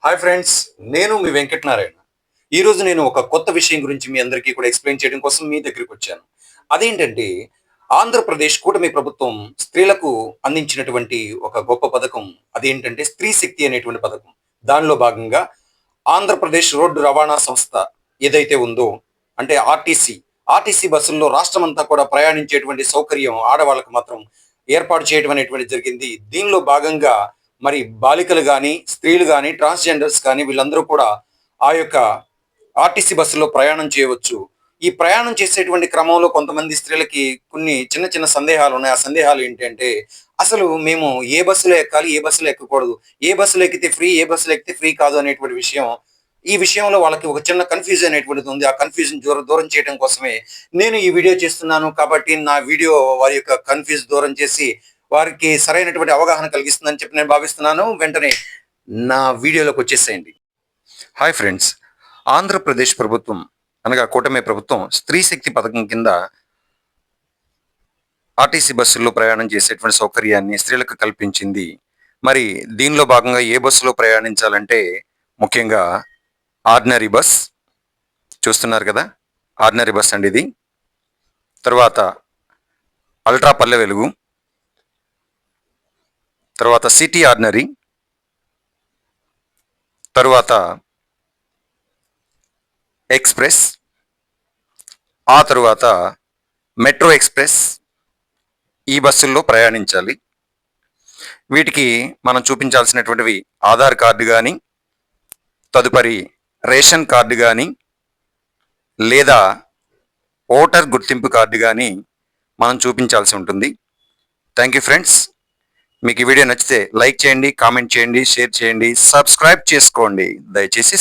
Hi friends, నేను మీ వెంకటనారాయణ. ఈరోజు నేను ఒక కొత్త విషయం గురించి మీ అందరికీ కూడా ఎక్స్‌ప్లెయిన్ చేయడం కోసం మీ దగ్గరికి వచ్చాను. అదేంటంటే, ఆంధ్రప్రదేశ్ కూటమి ప్రభుత్వం స్త్రీలకు అందించినటువంటి ఒక గొప్ప పథకం. అదేంటంటే, స్త్రీ శక్తి అనేటువంటి పథకం. దానిలో భాగంగా ఆంధ్రప్రదేశ్ రోడ్డు రవాణా సంస్థ ఏదైతే ఉందో, అంటే ఆర్టీసీ బస్సుల్లో రాష్ట్రమంతా కూడా ప్రయాణించేటువంటి సౌకర్యం ఆడవాళ్ళకి మాత్రం ఏర్పాటు చేయడం అనేటువంటిది జరిగింది. దీనిలో భాగంగా మరి బాలికలు గాని, స్త్రీలు గాని, ట్రాన్స్‌జెండర్స్ కానీ వీళ్ళందరూ కూడా ఆ యొక్క ఆర్టీసీ బస్సులో ప్రయాణం చేయవచ్చు. ఈ ప్రయాణం చేసేటువంటి క్రమంలో కొంతమంది స్త్రీలకి కొన్ని చిన్న చిన్న సందేహాలున్నాయి. ఆ సందేహాలు ఏంటంటే, అసలు మేము ఏ బస్సులో ఎక్కాలి? ఏ బస్సులో ఎక్కకూడదు? ఏ బస్సులో ఎక్కితే ఫ్రీ? ఏ బస్సులో ఎక్కితే ఫ్రీ కాదు? అనేటువంటి విషయం. ఈ విషయంలో వాళ్ళకి ఒక చిన్న కన్‌ఫ్యూజన్ అనేటువంటిది ఉంది. ఆ కన్‌ఫ్యూజన్ దూరం చేయడం కోసమే నేను ఈ వీడియో చేస్తున్నాను. కాబట్టి నా వీడియో వారి యొక్క దూరం చేసి వారికి సరైనటువంటి అవగాహన కలిగిస్తుందని చెప్పి నేను భావిస్తున్నాను. వెంటనే నా వీడియోలోకి వచ్చేసేయండి. Hi friends. ఆంధ్రప్రదేశ్ ప్రభుత్వం అనగా కూటమి ప్రభుత్వం స్త్రీ శక్తి పథకం కింద ఆర్టీసీ బస్సుల్లో ప్రయాణం చేసేటువంటి సౌకర్యాన్ని స్త్రీలకు కల్పించింది. మరి దీనిలో భాగంగా ఏ బస్సులో ప్రయాణించాలంటే ముఖ్యంగా ఆర్డినరీ బస్ చూస్తున్నారు కదా! ఆర్డినరీ బస్ అండి ఇది. తర్వాత అల్ట్రా పల్లె వెలుగు, తర్వాత సిటీ ఆర్డినరీ, తరువాత ఎక్స్‌ప్రెస్, ఆ తరువాత మెట్రో ఎక్స్‌ప్రెస్ ఈ బస్సుల్లో ప్రయాణించాలి. వీటికి మనం చూపించాల్సినటువంటివి ఆధార్ కార్డు గాని, తదుపరి రేషన్ కార్డు గాని, లేదా ఓటర్ గుర్తింపు కార్డు గాని మనం చూపించాల్సి ఉంటుంది. Thank you friends. మీకు ఈ వీడియో నచ్చితే లైక్ చేయండి, కామెంట్ చేయండి, షేర్ చేయండి, సబ్స్క్రైబ్ చేసుకోండి. దయచేసి